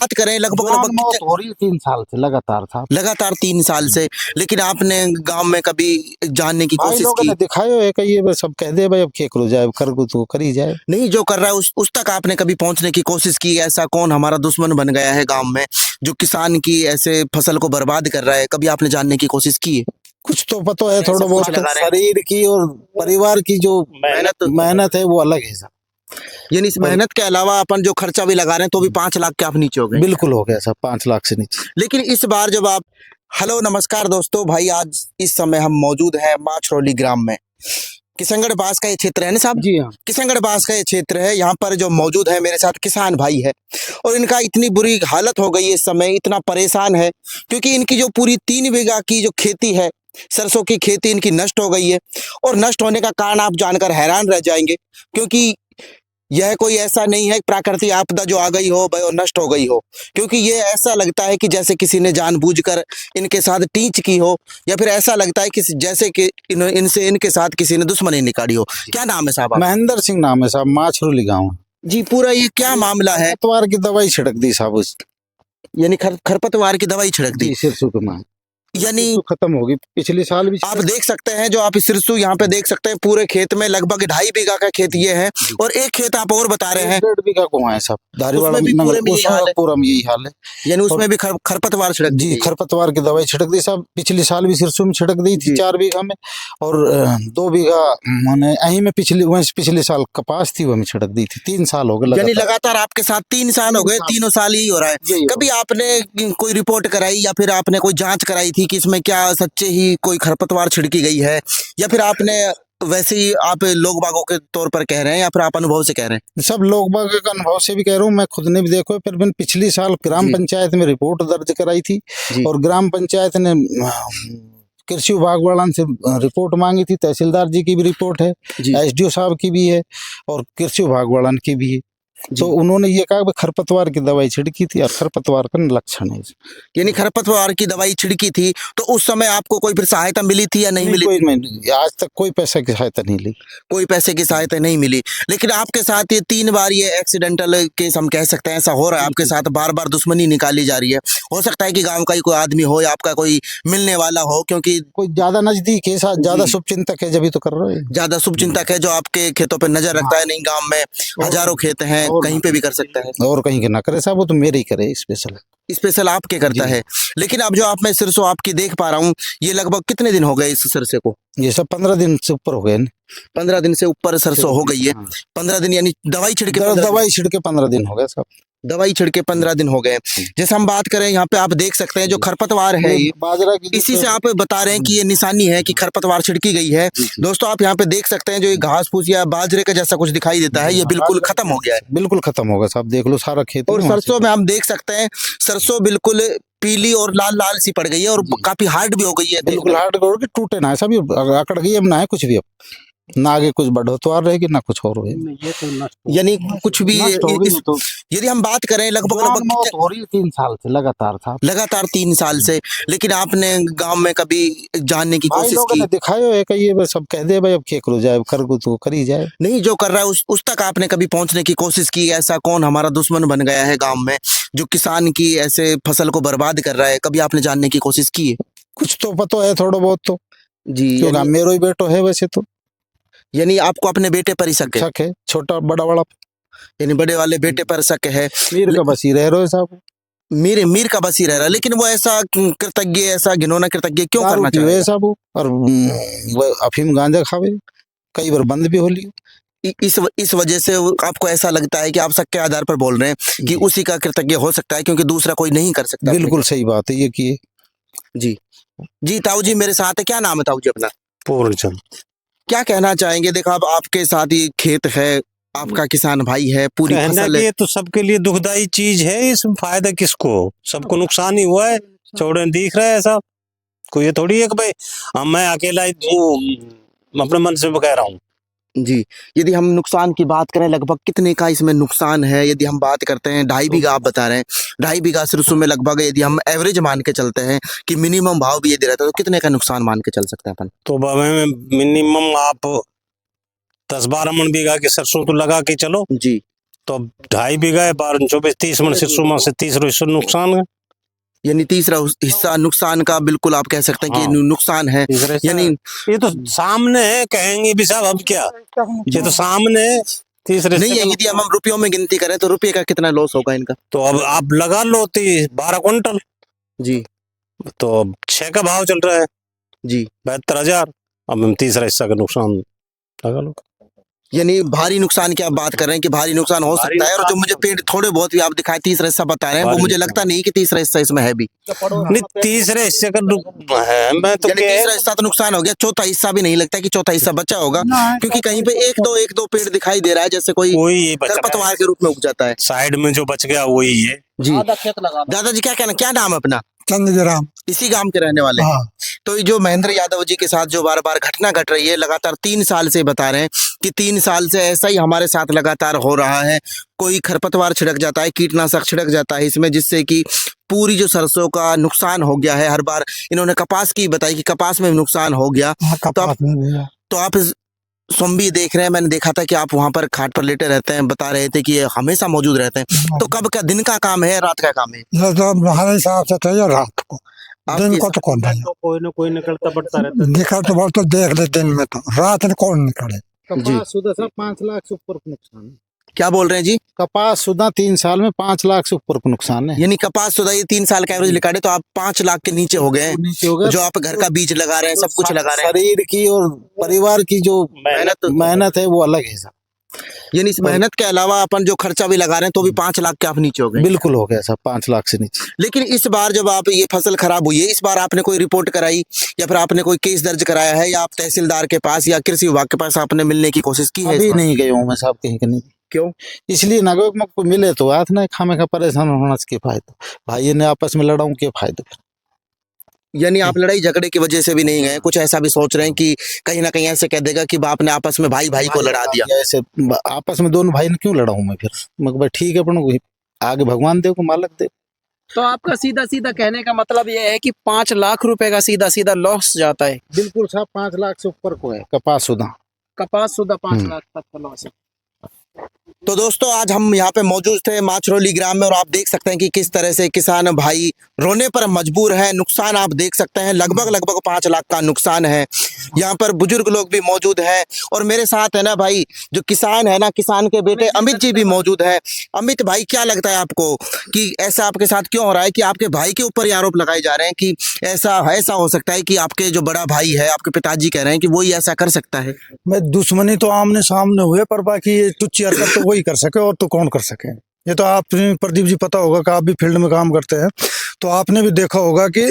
बात करें लगभग लगभग मौत हो रही है 3 साल से लगातार था। लगातार 3 साल से, लेकिन आपने गांव में कभी जानने की भाई कोशिश लोगों की? ने दिखायो है कि ये सब कह दे भाई अब क्या करो जाए कर तो करी जाए। नहीं, जो कर रहा है उस तक आपने कभी पहुंचने की कोशिश की? ऐसा कौन हमारा दुश्मन बन गया है गांव में जो किसान की ऐसे फसल को बर्बाद कर रहा है, कभी आपने जानने की कोशिश की है? कुछ तो पता है थोड़ा सब कुछ बहुत, लगा रहे हैं। शरीर की और परिवार की जो मेहनत है वो अलग है सब। यानी इस मेहनत के अलावा अपन जो खर्चा भी लगा रहे हैं तो भी 5 लाख के आप नीचे हो गए। बिल्कुल हो गया सब 5 लाख से नीचे। लेकिन इस बार जब आप, हेलो नमस्कार दोस्तों, भाई आज इस समय हम मौजूद हैं माछरौली ग्राम में। किशनगढ़ पास का ये क्षेत्र है ना साहब? जी हाँ। किशनगढ़ पास का ये क्षेत्र है। यहाँ पर जो मौजूद है मेरे साथ किसान भाई है और इनका इतनी बुरी हालत हो गई है इस समय, इतना परेशान है क्योंकि इनकी जो पूरी 3 बीघा की जो खेती है, सरसों की खेती इनकी नष्ट हो गई है। और नष्ट होने का कारण आप जानकर हैरान रह जाएंगे, क्योंकि यह कोई ऐसा नहीं है प्राकृतिक आपदा जो आ गई हो भाई और नष्ट हो गई हो, क्योंकि ये ऐसा लगता है कि जैसे किसी ने जानबूझकर इनके साथ टीच की हो, या फिर ऐसा लगता है कि जैसे कि इनके साथ किसी ने दुश्मनी निकाली हो। क्या नाम है साहब आपका? महेंद्र सिंह नाम है साहब, माछरुली गाँव। जी, पूरा ये क्या मामला है? खरपतवार की दवाई छिड़क दी साहब उस, यानी खरपतवार की दवाई छिड़क दी, जी सिरसू के मां, यानी तो खत्म होगी पिछले साल भी। आप देख सकते हैं जो आप सिरसू यहाँ पे देख सकते हैं, पूरे खेत में लगभग 2.5 बीघा का खेत ये है। और एक खेत आप और बता रहे हैं 1.5 बीघा को है सब धारीवाड़ा उसमें भी नगर, पूरे में यही हाल है? पूरा में यही हाल है। यानी उसमें भी खरपतवार छिड़क दी जी गई। खरपतवार की दवाई छिड़क दी साहब, पिछले साल भी सिरसू में छिड़क दी थी जी। 4 बीघा में, और 2 बीघा मैंने यहीं में पिछले साल कपास थी वो में छिड़क दी थी। 3 साल हो गए यानी लगातार। लगातार आपके साथ 3 साल हो गए, 3 साल यही हो रहा है। यही हो कभी आपने कोई रिपोर्ट कराई या फिर आपने कोई जांच कराई थी कि इसमें क्या सच्चे ही कोई खरपतवार छिड़की गई है, या फिर आपने वैसे ही आप लोग बागों के तौर पर कह रहे हैं या फिर आप अनुभव से कह रहे हैं? सब लोग बाग का अनुभव से भी कह रहा हूँ, मैं खुद ने भी देखो, फिर मैंने पिछले साल ग्राम जी। पंचायत में रिपोर्ट दर्ज कराई थी जी। और ग्राम पंचायत ने कृषि विभाग वालों से रिपोर्ट मांगी थी। तहसीलदार जी की भी रिपोर्ट है, जी। एसडीओ साहब की भी है और कृषि विभाग वालों की भी है। जी। तो उन्होंने ये कहा कि खरपतवार की दवाई छिड़की थी और खरपतवार का लक्षण है। यानी खरपतवार की दवाई छिड़की थी, तो उस समय आपको कोई फिर सहायता मिली थी या नहीं मिली? कोई नहीं, आज तक कोई पैसे की सहायता नहीं ली। कोई पैसे की सहायता नहीं मिली। लेकिन आपके साथ ये 3 बार ये एक्सीडेंटल केस हम कह सकते हैं ऐसा हो रहा है, आपके साथ बार बार दुश्मनी निकाली जा रही है। हो सकता है कि गांव का ही कोई आदमी हो या आपका कोई मिलने वाला हो, क्योंकि कोई ज्यादा नजदीक है, साथ ज्यादा शुभचिंतक है, जब तो कर रहे हैं। ज्यादा शुभचिंतक है जो आपके खेतों पर नजर रखता है। नहीं, गांव में हजारों खेत हैं, कहीं पे भी कर सकता है। और कहीं के ना करे साहब, वो तो मेरे ही करे स्पेशल आपके करता है। लेकिन अब जो आप मैं सिरसों आपकी देख पा रहा हूँ, ये लगभग कितने दिन हो गए इस सरसे को? ये सब 15 दिन से ऊपर हो गए। 15 दिन से ऊपर सरसों हो गई है। 15 दिन यानी दवाई छिड़के 15 दिन। दवाई छिड़के 15 दिन हो गए साहब। दवाई छिड़के 15 दिन हो गए। जैसे हम बात करें यहाँ पे आप देख सकते हैं जो खरपतवार है ये बाजरा की, इसी से आप बता रहे हैं कि ये निशानी है कि खरपतवार छिड़की गई है। दोस्तों आप यहाँ पे देख सकते हैं जो ये घास फूस या बाजरे का जैसा कुछ दिखाई देता है, ये बिल्कुल खत्म हो गया है। बिल्कुल खत्म होगा साहब, देख लो सारा खेत। और सरसों में हम देख सकते हैं सरसों बिल्कुल पीली और लाल लाल सी पड़ गई है और काफी हार्ड भी हो गई है। बिल्कुल हार्ड के टूटे ना सब, अकड़ गई अब ना है कुछ भी, अब ना आगे कुछ बढ़ोतवार रहेगी ना कुछ और होगा। यानी कुछ भी तो यदि हम बात करें लगभग मौत हो रही है 3 साल से लगातार था, लगातार 3 साल से। लेकिन आपने गांव में कभी जानने की भाई कोशिश लोगों की? ने दिखायो है कि ये सब कह दे भाई अब क्या करो जाए कर तो करी जाए। नहीं, जो कर रहा है उस तक आपने कभी पहुंचने की कोशिश की? ऐसा कौन हमारा दुश्मन बन गया है गांव में जो किसान की ऐसे फसल को बर्बाद कर रहा है, कभी आपने जानने की कोशिश की है? कुछ तो पता है थोड़ा बहुत तो जी। क्योंकि मेरा ही बेटो है वैसे तो। यानी आपको अपने बेटे पर ही शक है? शक है, छोटा बड़ा वाला, यानी बड़े वाले बेटे पर शक है। मीर का बस ही रह रहे साहब, मीर का बस ही रह रहा है। लेकिन वो ऐसा कृतज्ञ, ऐसा घिनौना कृतज्ञ क्यों करना चाह रहा है साहब? और वो अफीम गांजा खावे, कई बार बंद भी हो ली। इस वजह से आपको ऐसा लगता है कि आप शक के आधार पर बोल रहे हैं कि उसी का कृतज्ञ हो सकता है, क्योंकि दूसरा कोई नहीं कर सकता? बिल्कुल सही बात है ये की। जी जी। ताऊ जी मेरे साथ है, क्या नाम है ताऊ जी अपना? पूर्णचंद। क्या कहना चाहेंगे? देखो अब आपके साथ ही खेत है, आपका किसान भाई है, पूरी फसल है। ये तो सबके लिए दुखदाई चीज है, इसमें फायदा किसको? सबको नुकसान ही हुआ है, चौड़े दिख रहा है सब। कोई ये थोड़ी है कि भाई मैं अकेला ही अपने मन से कह रहा हूँ। जी। यदि हम नुकसान की बात करें, लगभग कितने का इसमें नुकसान है? यदि हम बात करते हैं 2.5 बीघा आप बता रहे हैं, 2.5 बीघा सरसों में लगभग यदि हम एवरेज मान के चलते हैं कि मिनिमम भाव भी ये दे रहा था, तो कितने का नुकसान मान के चल सकते हैं अपन? तो मिनिमम आप 10-12 मन बीघा की सरसों तो लगा के चलो जी। तो 2.5 बीघा है, 12 24 30 मन से 16 से 30 हिस्सा नुकसान है। यानी तीसरा हिस्सा नुकसान का बिल्कुल आप कह सकते हैं कि हाँ। नुकसान है। तीसरा हिस्सा यानी ये तो सामने है, कहेंगे भी साहब अब क्या, ये तो सामने है। तीसरे नहीं हिस्से है, का यदि हम रुपयों में गिनती करें तो रुपये का कितना लॉस होगा इनका? तो अब आप लगा लो 12 क्विंटल, जी तो अब 6 का भाव चल रहा है, जी। 72,000। अब हम तीसरा हिस्सा का नुकसान लगा लो। यानी भारी नुकसान की आप बात कर रहे हैं कि भारी नुकसान हो भारी सकता है, और जो नुकसान मुझे पेड़ थोड़े बहुत भी आप दिखाए तीसरा हिस्सा बता रहे हैं वो भारी मुझे नुकसान। लगता नहीं कि तीसरा हिस्सा इसमें है भी। नहीं, तीसरे हिस्से का है, मैं तो यानी क्या तीसरा हिस्सा तो नुकसान हो गया, चौथा हिस्सा भी नहीं लगता कि चौथा हिस्सा बचा होगा, क्योंकि कहीं पे एक दो पेड़ दिखाई दे रहा है जैसे कोई कोई ये बच रहा खरपतवार है, के रूप में उग जाता है। साइड में जो बच गया वही है। जी दादाजी क्या कहना, क्या नाम है अपना? चंद्रराम। इसी गांव के रहने वाले हैं। हाँ। तो ये जो महेंद्र यादव जी के साथ जो बार बार घटना घट रही है, लगातार 3 साल से बता रहे हैं कि 3 साल से ऐसा ही हमारे साथ लगातार हो रहा है। कोई खरपतवार छिड़क जाता है, कीटनाशक छिड़क जाता है इसमें, जिससे कि पूरी जो सरसों का नुकसान हो गया है। हर बार इन्होंने कपास की बताई कि कपास में भी नुकसान हो गया। तो आप सुम्बी देख रहे हैं, मैंने देखा था कि आप वहां पर खाट पर लेटे रहते हैं, बता रहे थे कि ये हमेशा मौजूद रहते हैं। तो कब का दिन का काम है, रात का काम है? ये तो हमारे हिसाब से चाहिए रात को, दिन को तो कौन नहीं कोई ना कोई निकलता पड़ता रहता है। निकल तो बहुत तो देख ले दिन में, तो रात में कौन निकले। कपास सुधा साहब 5 लाख से ऊपर का नुकसान है। क्या बोल रहे हैं जी? कपास सुधा 3 साल में 5 लाख से ऊपर का नुकसान है। यानी कपास सुधा ये 3 साल का एवरेज निकाले तो आप 5 लाख के नीचे हो गए हैं। नीचे हो गया। जो आप घर का बीज लगा रहे हैं, सब कुछ लगा रहे हैं, शरीर की और परिवार की जो मेहनत है वो अलग है साहब। यानी इस मेहनत के अलावा अपन जो खर्चा भी लगा रहे हैं तो भी 5 लाख के आप नीचे हो गए। बिल्कुल हो गया साहब, 5 लाख से नीचे। लेकिन इस बार जब आप ये फसल खराब हुई है, इस बार आपने कोई रिपोर्ट कराई या फिर आपने कोई केस दर्ज कराया है, या आप तहसीलदार के पास या कृषि विभाग के पास आपने मिलने की कोशिश की है? अभी नहीं गए हूँ मैं साहब कहीं का नहीं। क्यों? इसलिए ना को मिले तो हाथ ना खामे का परेशान होना के फायदा, भाई ने आपस में लड़ाऊं के फायदा। यानी आप लड़ाई झगड़े की वजह से भी नहीं गए, कुछ ऐसा भी सोच रहे हैं कि कहीं ना कहीं ऐसे कह देगा कि बाप ने आपस में भाई को लड़ा दिया? ऐसे आपस में दोनों भाई ने क्यों लड़ाऊं मैं फिर? मैं भाई ठीक है, अपन आगे भगवान देव को मालक दे। तो आपका सीधा सीधा कहने का मतलब ये है कि 5 लाख रुपए का सीधा सीधा लॉस जाता है? बिल्कुल साहब, 5 लाख से ऊपर को है कपास सुधा। कपास सुधा 5 लाख तक का लॉस है। तो दोस्तों आज हम यहाँ पे मौजूद थे माचरोली ग्राम में, और आप देख सकते हैं कि किस तरह से किसान भाई रोने पर मजबूर है। नुकसान आप देख सकते हैं, लगभग 5 लाख का नुकसान है। यहाँ पर बुजुर्ग लोग भी मौजूद हैं, और मेरे साथ है ना भाई जो किसान है ना, किसान के बेटे अमित जी भी मौजूद है। अमित भाई, क्या लगता है आपको कि ऐसा आपके साथ क्यों हो रहा है कि आपके भाई के ऊपर ये आरोप लगाए जा रहे हैं कि ऐसा हो सकता है कि आपके जो बड़ा भाई है, आपके पिताजी कह रहे हैं कि वो ही ऐसा कर सकता है? मैं दुश्मनी तो आमने सामने हुए, पर बाकी ये तुच्छ हरकत तो वही कर सके, और तो कौन कर सके। ये तो आप प्रदीप जी पता होगा कि आप भी फील्ड में काम करते हैं, तो आपने भी देखा होगा कि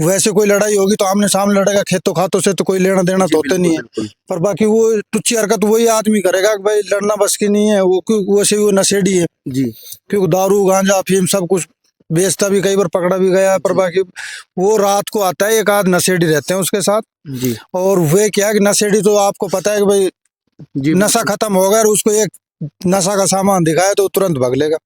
वैसे कोई लड़ाई होगी तो आमने सामने लड़ेगा, खेतों खातों से तो कोई लेना देना तो होते नहीं है। पर बाकी वो तुच्छ हरकत वही आदमी करेगा कि भाई लड़ना बस की नहीं है, वो वैसे वो नशेड़ी है जी, क्योंकि दारू गांजा अफीम सब कुछ बेचता भी, कई बार पकड़ा भी गया है। पर बाकी वो रात को आता है, एक आध नशेड़ी रहते हैं उसके साथ जी, और वे क्या है कि नशेड़ी तो आपको पता है कि भाई जी, नशा खत्म होगा और उसको एक नशा का सामान दिखाए तो तुरंत भाग लेगा।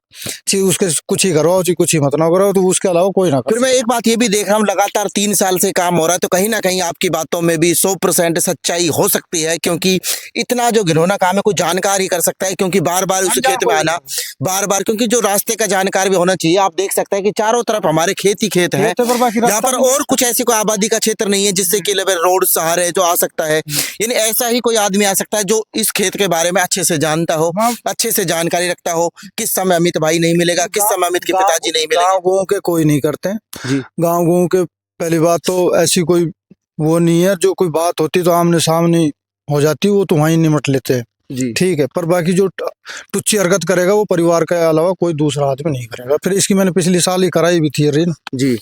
उसके कुछ ही करो, कुछ ही मत ना करो, तो उसके अलावा कोई ना फिर मैं एक बात ये भी देख रहा हूँ, लगातार 3 साल से काम हो रहा है, तो कहीं ना कहीं आपकी बातों में भी 100% सच्चाई हो सकती है, क्योंकि इतना जो घिनौना काम है कोई जानकार ही कर सकता है। क्योंकि बार बार उस खेत में आना, बार बार, क्योंकि जो रास्ते का जानकार भी होना चाहिए। आप देख सकते हैं कि चारों तरफ हमारे खेत ही खेत है, यहाँ पर और कुछ ऐसी कोई आबादी का क्षेत्र नहीं है जिससे कि रोड सहारे जो आ सकता है। यानी ऐसा ही कोई आदमी आ सकता है जो इस खेत के बारे में अच्छे से जानता हो, अच्छे से जानकारी रखता हो, किस समय अमित भाई नहीं मिलेगा, किस समय अमित के पिताजी नहीं मिलेगा। गाँव गाँव के कोई नहीं करते जी, गाँव गाँव के पहली बात तो ऐसी कोई वो नहीं है, जो कोई बात होती तो आमने सामने हो जाती, वो तो वहीं निमट लेते हैं जी, ठीक है। पर बाकी जो टुच्ची हरकत करेगा वो परिवार के अलावा कोई दूसरा आदमी नहीं करेगा। फिर इसकी मैंने पिछले साल ही कराई भी थी ऋण जी।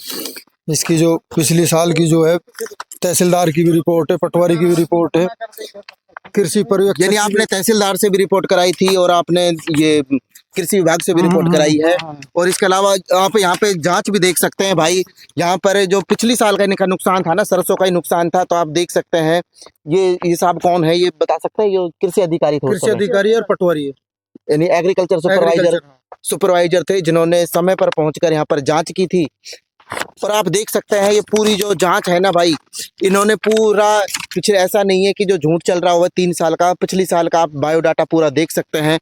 इसकी जो पिछले साल की जो है तहसीलदार की भी रिपोर्ट है, पटवारी की भी रिपोर्ट है, कृषि पर्यवेक्षक, यानी आपने तहसीलदार से भी रिपोर्ट कराई थी और आपने ये कृषि विभाग से भी रिपोर्ट कराई है। और इसके अलावा आप यहाँ पे जांच भी देख सकते हैं भाई, यहाँ पर जो पिछली साल का इनका नुकसान था ना, सरसों का ही नुकसान था, तो आप देख सकते हैं। ये साहब कौन है, ये बता सकते हैं? ये कृषि अधिकारी थे, कृषि अधिकारी और पटवारी है, यानी एग्रीकल्चर सुपरवाइजर थे, जिन्होंने समय पर पहुंचकर यहाँ पर जांच की थी। पर आप देख सकते हैं ये पूरी जो जांच है ना भाई, इन्होंने पूरा पिछले, ऐसा नहीं है कि जो झूठ चल रहा हुआ 3 साल का, पिछली साल का आप बायोडाटा पूरा देख सकते हैं।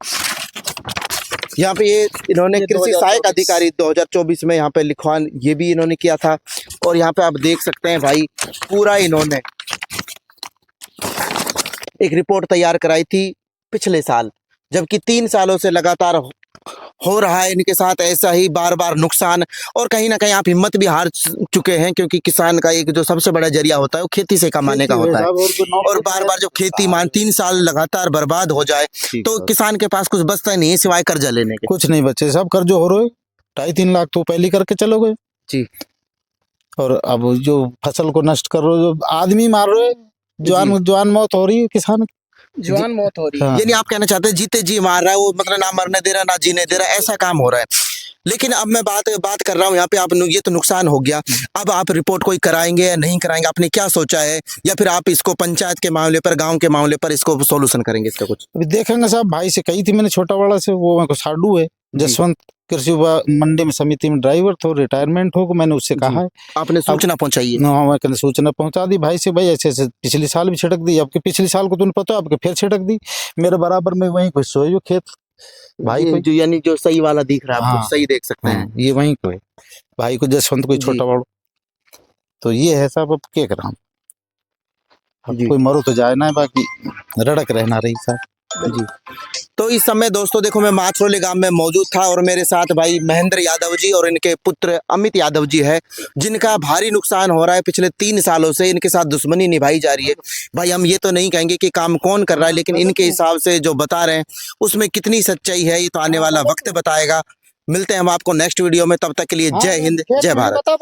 यहाँ पे ये इन्होंने ये कृषि 2024 सहायक अधिकारी 2024 में यहाँ पे लिखवान ये भी इन्होंने किया था। और यहाँ पे आप देख सकते हैं भाई पूरा इन्होंने एक रिपोर्ट तैयार कराई थी पिछले साल, जबकि 3 सालों से लगातार हो रहा है इनके साथ ऐसा ही बार बार नुकसान। और कहीं ना कहीं आप हिम्मत भी हार चुके हैं, क्योंकि किसान का एक जो सबसे बड़ा जरिया होता है वो खेती से कमाने का होता है। और बार बार जो खेती मान 3 साल लगातार बर्बाद हो जाए तो किसान के पास कुछ बचता नहीं है सिवाय कर्जा लेने के। कुछ नहीं बचे, सब कर्ज हो रहे, 2.5-3 लाख तो पहले करके चलो गए जी। और अब जो फसल को नष्ट कर रहे हो, जो आदमी मार रहे, जवान मौत हो रही है किसान की। जवान मौत हो रही है। हाँ। यानी आप कहना चाहते हैं जीते जी मार रहा है वो, मतलब ना मरने दे रहा ना जीने दे रहा, ऐसा काम हो रहा है। लेकिन अब मैं बात कर रहा हूँ यहाँ पे, आप ये तो नुकसान हो गया, अब आप रिपोर्ट कोई कराएंगे या नहीं कराएंगे, आपने क्या सोचा है? या फिर आप इसको पंचायत के मामले पर, गांव के मामले पर इसको सोल्यूशन करेंगे इसका कुछ? अभी देखेंगे साहब, भाई से कही थी मैंने, छोटा बड़ा से, वो मेरे को साडू है जसवंत, कृषि मंडी में समिति में ड्राइवर था, रिटायरमेंट हो, मैंने उससे कहा है। आपने सूचना पहुंचाई है? हाँ, मैं सूचना पहुंचा दी भाई से, भाई ऐसे ऐसे पिछले साल भी छिड़क दी, आपके पिछले साल को तुमने पता है, आपके फिर छिड़क दी, मेरे बराबर में वहीं कोई सोए जो खेत भाई ये को, जो यानी जो सही वाला दिख रहा है आपको, हाँ। सही देख सकते हैं। हाँ, ये वहीं को है भाई को, जसवंत कोई जी। छोटा बड़ा। तो ये है साहब, अब क्या करा, जी। कोई मरो तो जाए ना, बाकी रड़क रहना रही साहब। जी। तो इस समय दोस्तों देखो मैं माछरोली गांव में मौजूद था और मेरे साथ भाई महेंद्र यादव जी और इनके पुत्र अमित यादव जी है, जिनका भारी नुकसान हो रहा है। पिछले 3 सालों से इनके साथ दुश्मनी निभाई जा रही है। भाई हम ये तो नहीं कहेंगे कि काम कौन कर रहा है, लेकिन इनके हिसाब से जो बता रहे हैं उसमें कितनी सच्चाई है ये तो आने वाला वक्त बताएगा। मिलते हैं हम आपको नेक्स्ट वीडियो में, तब तक के लिए जय हिंद, जय भारत।